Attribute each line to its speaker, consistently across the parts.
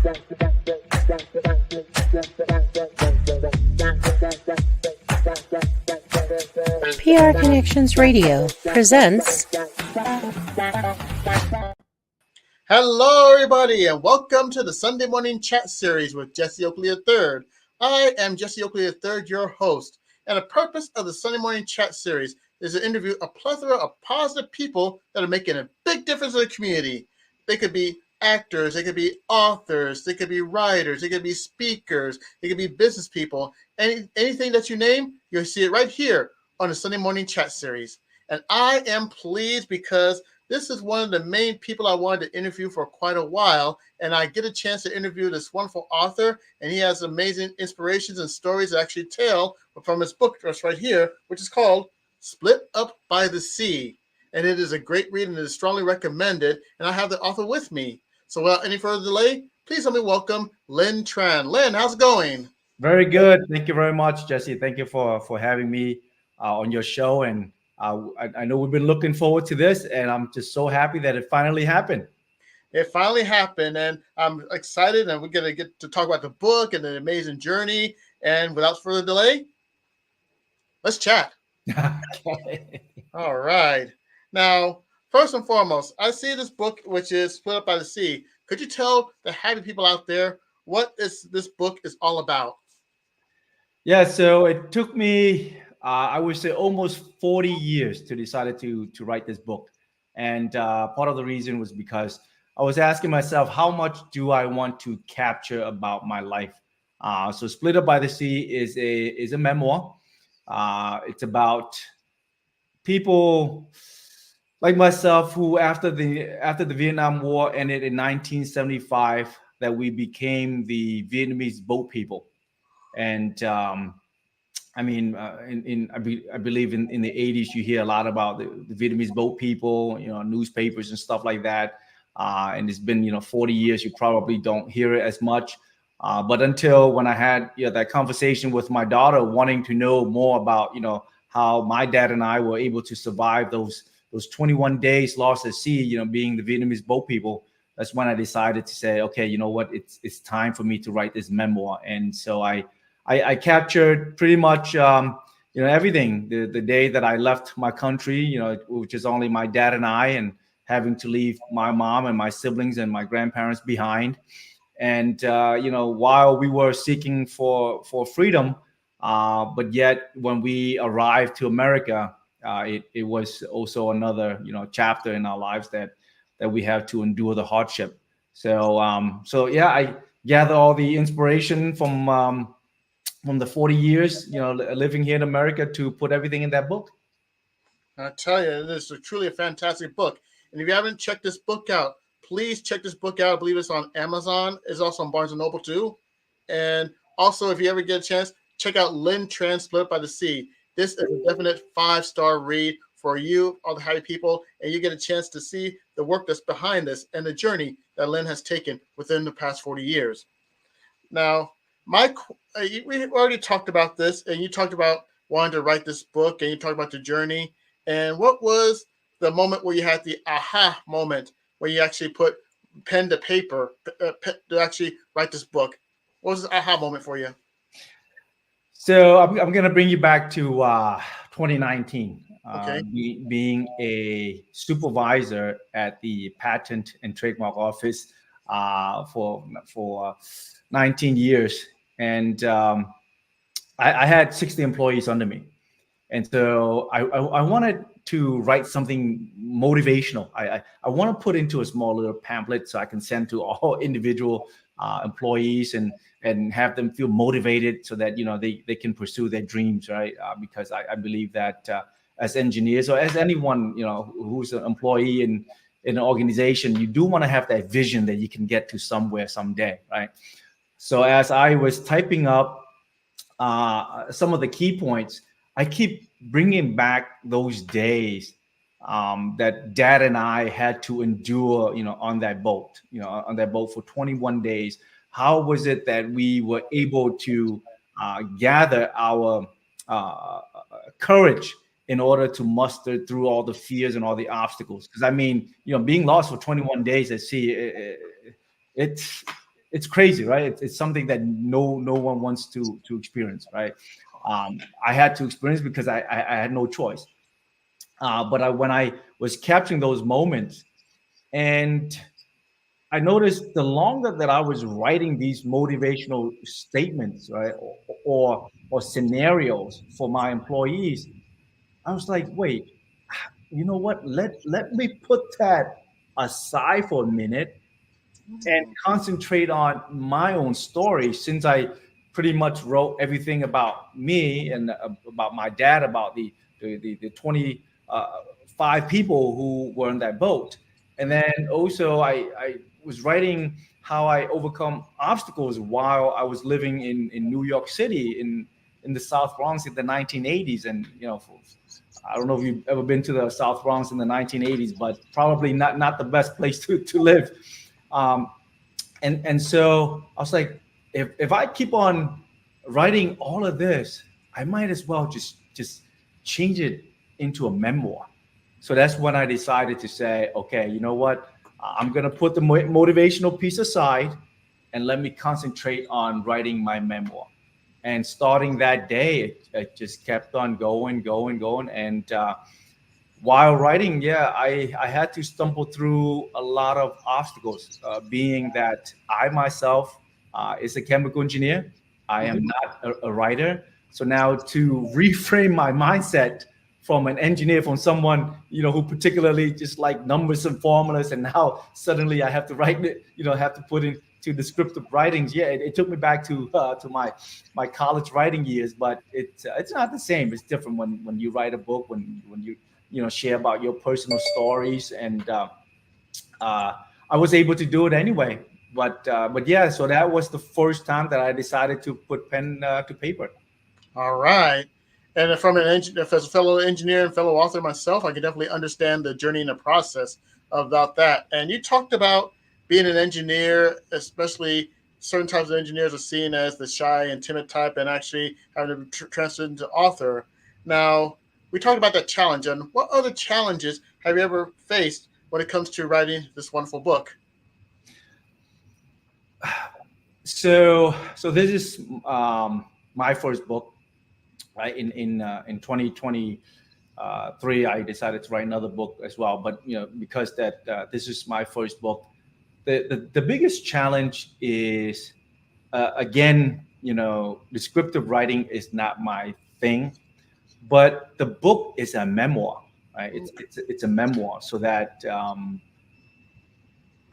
Speaker 1: PR Connections Radio presents.
Speaker 2: Hello, everybody, and welcome to the Sunday Morning Chat Series with Jesse Oakley III. I am Jesse Oakley III, your host, and the purpose of the Sunday Morning Chat Series is to interview a plethora of positive people that are making a big difference in the community. They could be actors, they could be authors, they could be writers, they could be speakers, they could be business people. Anything that you name, you'll see it right here on the Sunday Morning Chat Series. And I am pleased because this is one of the main people I wanted to interview for quite a while, and I get a chance to interview this wonderful author, and he has amazing inspirations and stories that actually tell from his book just right here, which is called Split Up by the Sea. And it is a great read and it is strongly recommended, and I have the author with me. So without any further delay, please let me welcome Len Tran. Len, how's it going?
Speaker 3: Very good. Thank you very much, Jesse. Thank you for having me on your show. And I know we've been looking forward to this, and I'm just so happy that it finally happened.
Speaker 2: It finally happened, and I'm excited, and we're going to get to talk about the book and the amazing journey. And without further delay, let's chat.
Speaker 3: Okay.
Speaker 2: All right. Now, first and foremost, I see this book, which is Split Up by the Sea. Could you tell the happy people out there what this book is all about?
Speaker 3: Yeah, so it took me, I would say, almost 40 years to decide to write this book. And part of the reason was because I was asking myself, how much do I want to capture about my life? So Split Up by the Sea is a memoir. It's about people like myself who, after the Vietnam War ended in 1975, that we became the Vietnamese boat people. And I believe in the 80s, you hear a lot about the Vietnamese boat people, newspapers and stuff like that. And it's been, 40 years, you probably don't hear it as much. But until when I had that conversation with my daughter, wanting to know more about, how my dad and I were able to survive those 21 days lost at sea, being the Vietnamese boat people. That's when I decided to say, okay, you know what, it's time for me to write this memoir. And so I captured pretty much, everything. The day that I left my country, which is only my dad and I, and having to leave my mom and my siblings and my grandparents behind. And, while we were seeking for freedom, but yet when we arrived to America, it was also another, chapter in our lives that we have to endure the hardship. So I gather all the inspiration from the 40 years, living here in America to put everything in that book.
Speaker 2: I tell you, this is truly a fantastic book. And if you haven't checked this book out, please check this book out. I believe it's on Amazon. It's also on Barnes & Noble too. And also, if you ever get a chance, check out Len Tran, Split Up by the Sea. This is a definite 5-star read for you, all the happy people, and you get a chance to see the work that's behind this and the journey that Len has taken within the past 40 years. Now, we already talked about this, and you talked about wanting to write this book, and you talked about the journey. And what was the moment where you had the aha moment, where you actually put pen to paper to actually write this book? What was the aha moment for you?
Speaker 3: So I'm going to bring you back to 2019.
Speaker 2: Okay.
Speaker 3: Being a supervisor at the Patent and Trademark Office for 19 years. And I had 60 employees under me. And so I wanted to write something motivational. I want to put into a small little pamphlet so I can send to all individual employees and have them feel motivated so that, they can pursue their dreams, right? Because I believe that as engineers or as anyone, who's an employee in an organization, you do want to have that vision that you can get to somewhere someday, right? So as I was typing up some of the key points, I keep bringing back those days that Dad and I had to endure, on that boat, for 21 days. How was it that we were able to gather our courage in order to muster through all the fears and all the obstacles? Because being lost for 21 days at sea, it's crazy, right? It's something that no one wants to experience, right? I had to experience because I had no choice. When I was capturing those moments, and I noticed the longer that I was writing these motivational statements, right, or scenarios for my employees, I was like, wait, you know what? Let me put that aside for a minute and concentrate on my own story, since I pretty much wrote everything about me and about my dad, about the 25 people who were in that boat. And then also I was writing how I overcome obstacles while I was living in New York City in the South Bronx in the 1980s. And I don't know if you've ever been to the South Bronx in the 1980s, but probably not the best place to live. Um, and so I was like, if I keep on writing all of this, I might as well just change it into a memoir. So that's when I decided to say, okay, you know what? I'm gonna put the motivational piece aside and let me concentrate on writing my memoir. And starting that day, it just kept on going. And while writing, yeah, I had to stumble through a lot of obstacles, being that I myself is a chemical engineer. I am not a writer. So now to reframe my mindset from an engineer, from someone, who particularly just like numbers and formulas, and now suddenly I have to write it, have to put into descriptive writings. Yeah, it took me back to my college writing years, but it's not the same. It's different when you write a book, when you share about your personal stories. And I was able to do it anyway. But yeah, so that was the first time that I decided to put pen to paper.
Speaker 2: All right. And from if as a fellow engineer and fellow author myself, I can definitely understand the journey and the process about that. And you talked about being an engineer, especially certain types of engineers are seen as the shy and timid type, and actually having to transfer into author. Now, we talked about that challenge, and what other challenges have you ever faced when it comes to writing this wonderful book?
Speaker 3: So this is my first book, right? In 2023, I decided to write another book as well. But because that this is my first book, the biggest challenge is, again, descriptive writing is not my thing, but the book is a memoir, right? It's a memoir, so that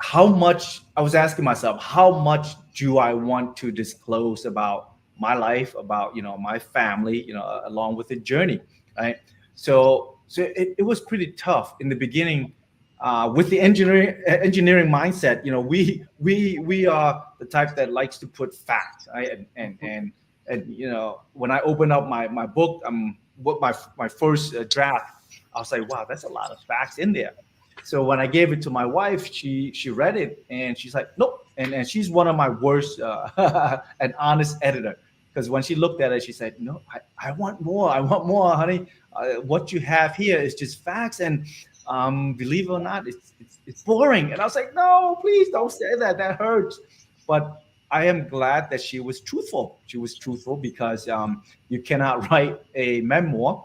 Speaker 3: how much, I was asking myself, how much do I want to disclose about my life, about my family, along with the journey, right? So it was pretty tough in the beginning, with the engineering mindset. We are the type that likes to put facts, right? And when I open up my book, what my first draft, I was like, wow, that's a lot of facts in there. So when I gave it to my wife, she read it and she's like, nope. And she's one of my worst and honest editor, because when she looked at it, she said, no, I want more. I want more, honey. What you have here is just facts, and believe it or not, it's boring. And I was like, no, please don't say that. That hurts. But I am glad that she was truthful. She was truthful, because you cannot write a memoir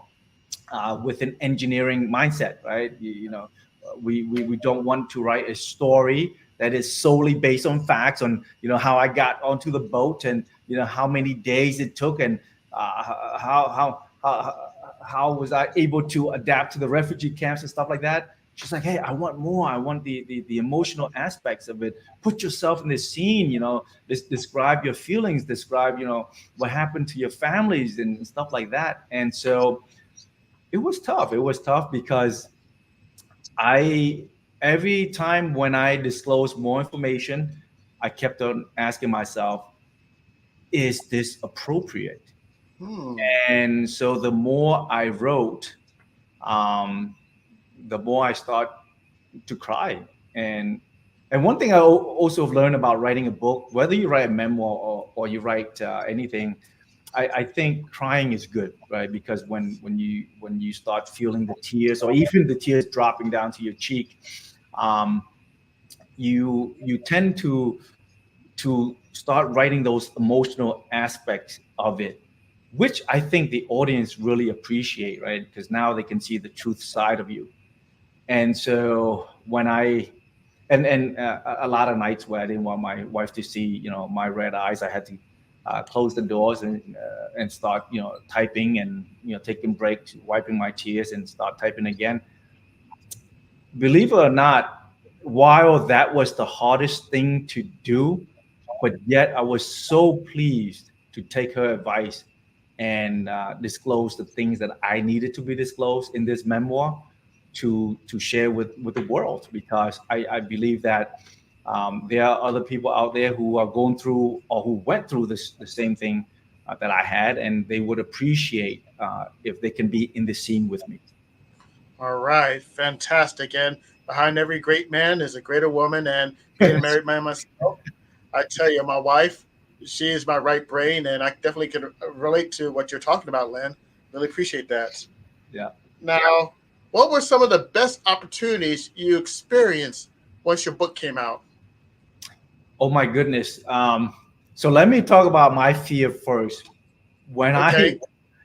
Speaker 3: with an engineering mindset, right? We don't want to write a story that is solely based on facts, on how I got onto the boat, and how many days it took, and how was I able to adapt to the refugee camps and stuff like that. She's like, hey, I want more. I want the emotional aspects of it. Put yourself in this scene, describe your feelings, describe what happened to your families and stuff like that. And so it was tough. It was tough because I every time when I disclosed more information, I kept on asking myself, is this appropriate?
Speaker 2: Hmm.
Speaker 3: And so the more I wrote, um, the more I start to cry. And one thing I also have learned about writing a book, whether you write a memoir or you write anything, I think crying is good, right? Because when you start feeling the tears, or even the tears dropping down to your cheek, um, you tend to to start writing those emotional aspects of it, which I think the audience really appreciate, right? Because now they can see the truth side of you. And so when I and a lot of nights where I didn't want my wife to see, my red eyes, I had to close the doors and start, typing and taking breaks, wiping my tears, and start typing again. Believe it or not, while that was the hardest thing to do, but yet I was so pleased to take her advice and disclose the things that I needed to be disclosed in this memoir to share with the world, because I believe that there are other people out there who are going through or who went through the same thing that I had, and they would appreciate if they can be in the scene with me.
Speaker 2: All right, fantastic. And behind every great man is a greater woman. And being a married man myself, I tell you, my wife, she is my right brain, and I definitely can relate to what you're talking about, Len. Really appreciate that.
Speaker 3: Yeah.
Speaker 2: Now, what were some of the best opportunities you experienced once your book came out?
Speaker 3: Oh my goodness. So let me talk about my fear first. When
Speaker 2: Okay.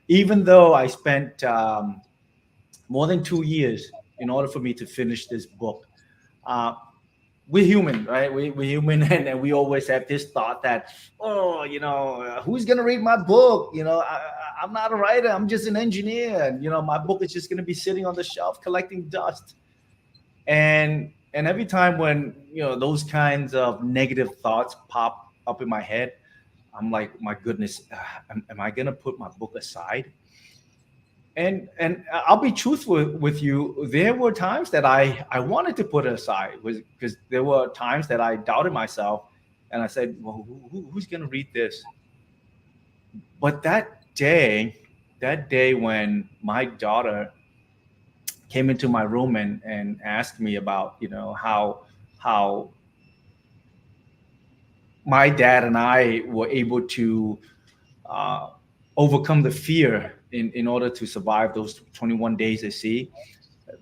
Speaker 3: even though I spent more than 2 years in order for me to finish this book, uh, we're human, right? We're human, and we always have this thought that, oh, who's gonna read my book? I'm not a writer. I'm just an engineer, and my book is just gonna be sitting on the shelf collecting dust. And every time when those kinds of negative thoughts pop up in my head, I'm like, my goodness, am I gonna put my book aside? And I'll be truthful with you. There were times that I wanted to put it aside, was because there were times that I doubted myself, and I said, "Well, who's going to read this?" But that day when my daughter came into my room and asked me about, how my dad and I were able to uh, overcome the fear in order to survive those 21 days at sea.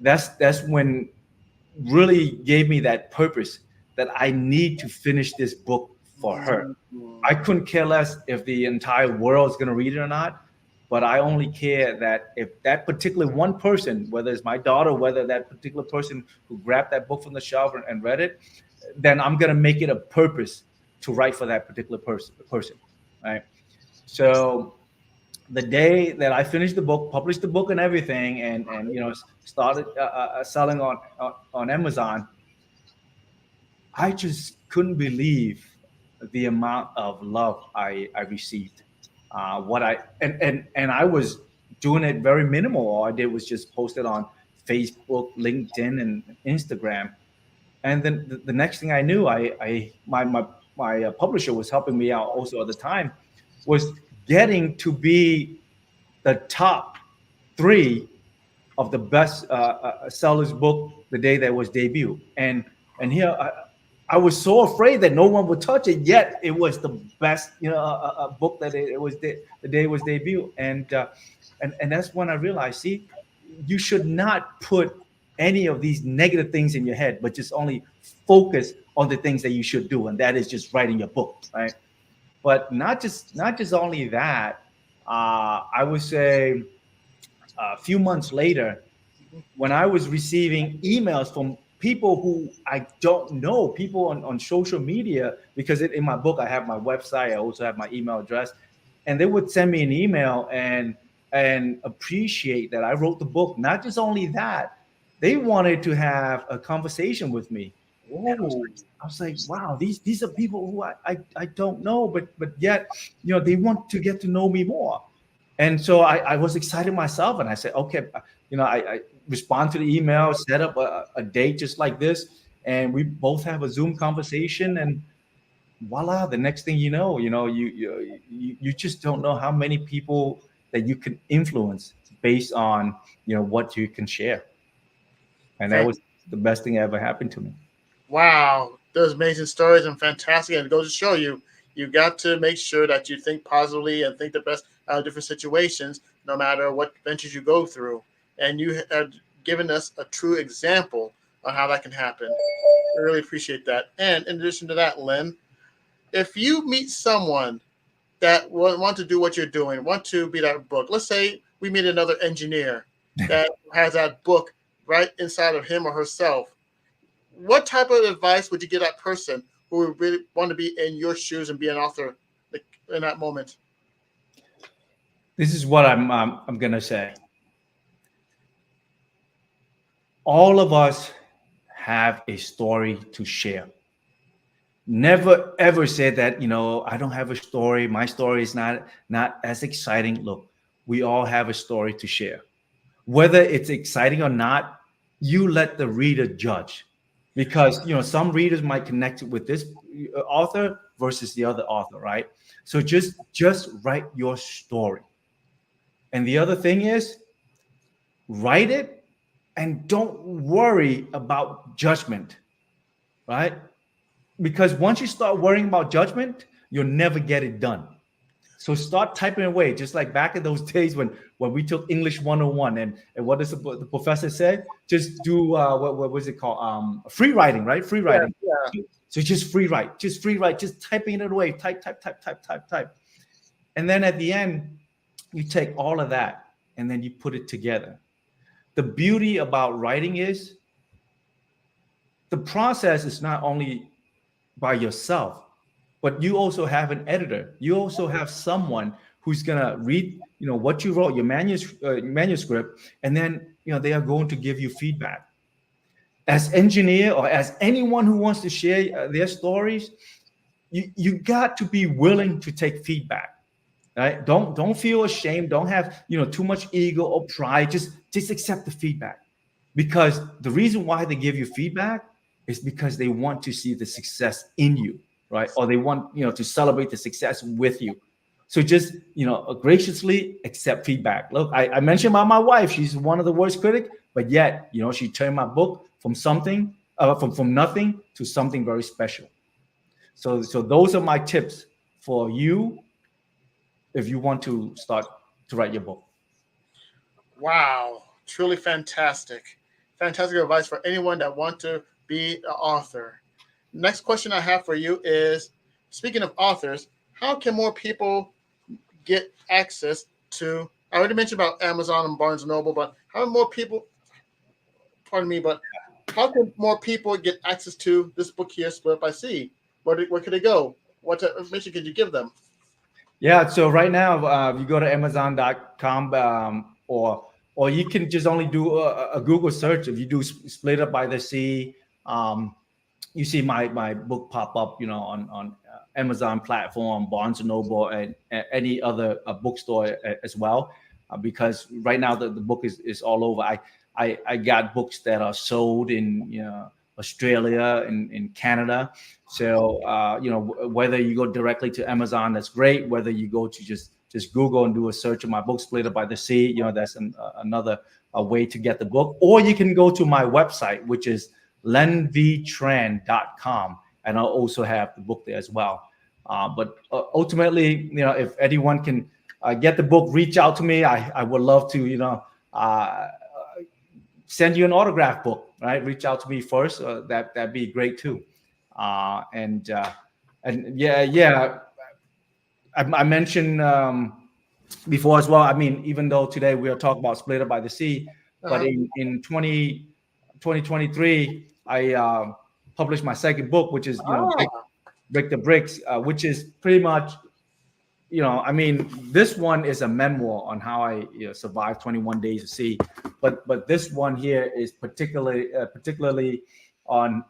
Speaker 3: That's when really gave me that purpose that I need to finish this book for her. I couldn't care less if the entire world is going to read it or not, but I only care that if that particular one person, whether it's my daughter, whether that particular person who grabbed that book from the shelf and read it, then I'm going to make it a purpose to write for that particular person, right? So the day that I finished the book, published the book and everything, and started selling on Amazon, I just couldn't believe the amount of love I received. What I and I was doing it very minimal. All I did was just post it on Facebook, LinkedIn, and Instagram. And then the next thing I knew, my publisher was helping me out also at the time, was getting to be the top three of the best sellers book the day that was debut. And here I was so afraid that no one would touch it. Yet it was the best, book that it was the day it was debut. And that's when I realized, see, you should not put any of these negative things in your head, but just only focus on the things that you should do, and that is just writing your book, right? But not just only that. I would say a few months later, when I was receiving emails from people who I don't know, people on social media, because in my book, I have my website, I also have my email address, and they would send me an email and appreciate that I wrote the book. Not just only that, they wanted to have a conversation with me. And
Speaker 2: Ooh.
Speaker 3: I was like, wow, these are people who I don't know, but yet, they want to get to know me more. And so I was excited myself, and I said, okay, I respond to the email, set up a date just like this, and we both have a Zoom conversation, and voila, the next thing you just don't know how many people that you can influence based on what you can share. And that
Speaker 2: Fan-
Speaker 3: was the best thing that ever happened to me.
Speaker 2: Wow, those amazing stories and fantastic. And it goes to show you, you got to make sure that you think positively and think the best out of different situations, no matter what ventures you go through. And you have given us a true example on how that can happen. I really appreciate that. And in addition to that, Len, if you meet someone that want to do what you're doing, want to be that book. Let's say we meet another engineer that has that book right inside of him or herself. What type of advice would you give that person who would really want to be in your shoes and be an author in that moment?
Speaker 3: This is what I'm gonna say. All of us have a story to share. Never ever say that, I don't have a story. My story is not as exciting. Look, we all have a story to share. Whether it's exciting or not, you let the reader judge. Because some readers might connect with this author versus the other author, right? So just write your story. And the other thing is, write it and don't worry about judgment, right? Because once you start worrying about judgment, you'll never get it done. So start typing away, just like back in those days when we took English 101. And what does the professor say? Just do what was it called? Free writing, right? Free writing.
Speaker 2: Yeah.
Speaker 3: So just free write, just typing it away, type. And then at the end, you take all of that and then you put it together. The beauty about writing is the process is not only by yourself, but you also have an editor. You also have someone who's gonna read, what you wrote, your manuscript, and then they are going to give you feedback. As engineer or as anyone who wants to share their stories, you got to be willing to take feedback. Right? Don't feel ashamed. Don't have too much ego or pride. Just accept the feedback, because the reason why they give you feedback is because they want to see the success in you, right? Or they want to celebrate the success with you. So just graciously accept feedback. Look, I mentioned about my wife. She's one of the worst critics, but yet she turned my book from something from nothing to something very special. So those are my tips for you if you want to start to write your book.
Speaker 2: Wow, truly fantastic. Fantastic advice for anyone that want to be an author. Next question I have for you is, speaking of authors, how can more people get access to, I already mentioned about Amazon and Barnes and Noble, but how more people, pardon me, but how can more people get access to this book here, Split by Sea? Where could they go? What information could you give them?
Speaker 3: Yeah, so right now, you go to Amazon.com, or you can just only do a Google search. If you do Split Up by the Sea, you see my book pop up, on Amazon platform, Barnes and Noble, and any other bookstore as well. Because right now the book is all over. I got books that are sold in Australia and in Canada. So whether you go directly to Amazon, that's great. Whether you go to just Google and do a search of my book, Split Up by the Sea, that's another way to get the book. Or you can go to my website, which is lenvtran.com, and I'll also have the book there as well. But ultimately, if anyone can get the book, reach out to me. I would love to, send you an autograph book, right? Reach out to me first. That'd be great too. And yeah, I mentioned before as well. I mean, even though today we are talking about Split Up by the Sea, but in 2023, I published my second book, which is Break the Bricks, which is pretty much, I mean, this one is a memoir on how I survived 21 days at sea, but this one here is particularly on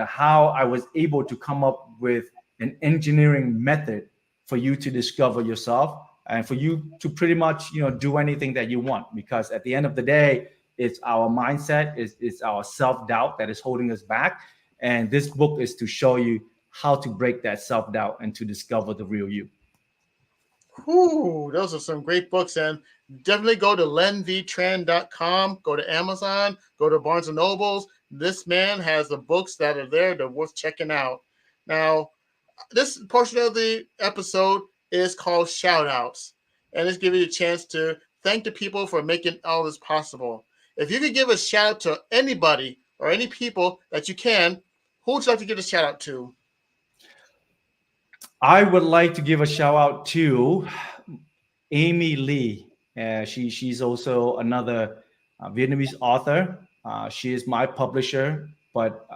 Speaker 3: how I was able to come up with an engineering method for you to discover yourself and for you to pretty much do anything that you want. Because at the end of the day, it's our mindset, it's our self-doubt that is holding us back, and this book is to show you how to break that self-doubt and to discover the real you.
Speaker 2: Whew, those are some great books, and definitely go to lenvtran.com, go to Amazon, go to Barnes and Nobles. This man has the books that are there that are worth checking out. Now, this portion of the episode is called shout outs, and it's giving you a chance to thank the people for making all this possible. If you could give a shout out to anybody or any people that you can, who would you like to give a shout out to?
Speaker 3: I would like to give a shout out to Amy Lee. She's also another Vietnamese author. She is my publisher, but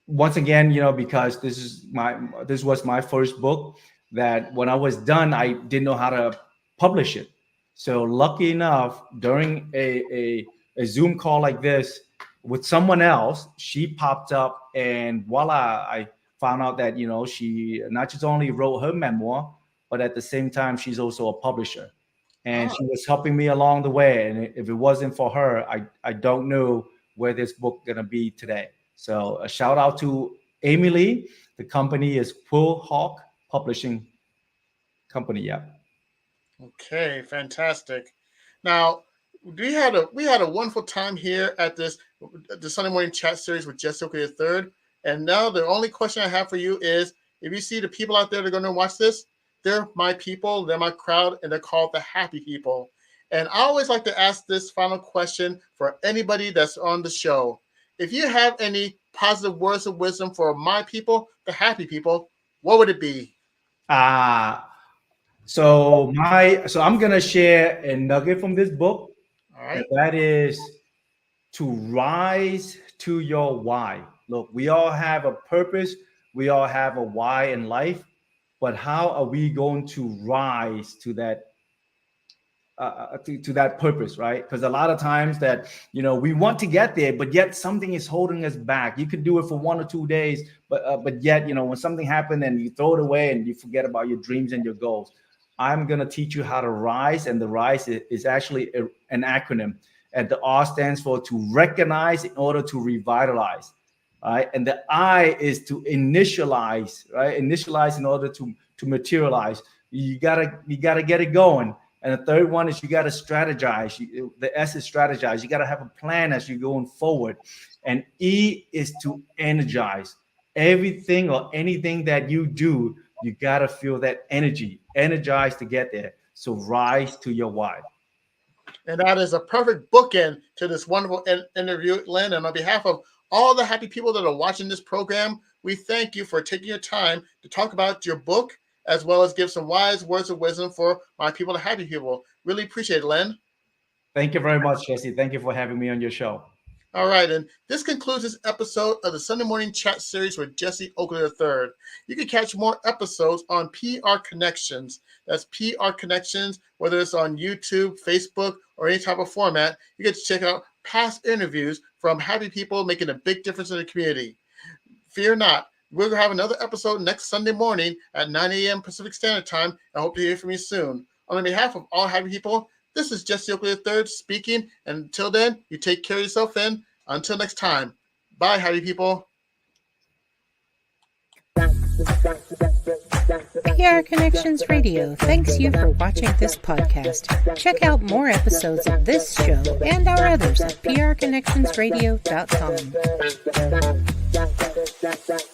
Speaker 3: once again, because this was my first book, that when I was done, I didn't know how to publish it. So lucky enough, during a Zoom call like this with someone else, she popped up, and voila, I found out that she not just only wrote her memoir, but at the same time, she's also a publisher, and she was helping me along the way. And if it wasn't for her, I don't know where this book gonna be today. So a shout out to Amy Lee. The company is Quill Hawk Publishing Company. Yeah.
Speaker 2: Okay, fantastic. Now, we had a wonderful time here at the Sunday Morning Chat Series with Jesse Oakley III. And now the only question I have for you is, if you see the people out there that are going to watch this, they're my people, they're my crowd, and they're called the happy people. And I always like to ask this final question for anybody that's on the show. If you have any positive words of wisdom for my people, the happy people, what would it be?
Speaker 3: So I'm gonna share a nugget from this book.
Speaker 2: All right.
Speaker 3: And that is to rise to your why. Look, we all have a purpose, we all have a why in life, but how are we going to rise to that to that purpose, right? Because a lot of times that we want to get there, but yet something is holding us back. You could do it for 1 or 2 days, but yet when something happened and you throw it away and you forget about your dreams and your goals. I'm gonna teach you how to rise, and the rise is actually an acronym, and the R stands for to recognize in order to revitalize, right? And the I is to initialize, right? Initialize in order to materialize. You gotta get it going. And the third one is you got to strategize. The S is strategize. You got to have a plan as you're going forward. And E is to energize. Everything or anything that you do, you got to feel that energy, energize to get there. So rise to your why.
Speaker 2: And that is a perfect bookend to this wonderful interview, Len. And on behalf of all the happy people that are watching this program, we thank you for taking your time to talk about your book, as well as give some wise words of wisdom for my people, the happy people. Really appreciate it, Len.
Speaker 3: Thank you very much, Jesse. Thank you for having me on your show.
Speaker 2: All right, and this concludes this episode of the Sunday Morning Chat Series with Jesse Oakley III. You can catch more episodes on PR Connections. That's PR Connections, whether it's on YouTube, Facebook, or any type of format. You get to check out past interviews from happy people making a big difference in the community. Fear not. We're going to have another episode next Sunday morning at 9 a.m. Pacific Standard Time. I hope to hear from you soon. On behalf of all happy people, this is Jesse Oakley III speaking. And until then, you take care of yourself, and until next time, bye, happy people.
Speaker 1: PR Connections Radio thanks you for watching this podcast. Check out more episodes of this show and our others at prconnectionsradio.com.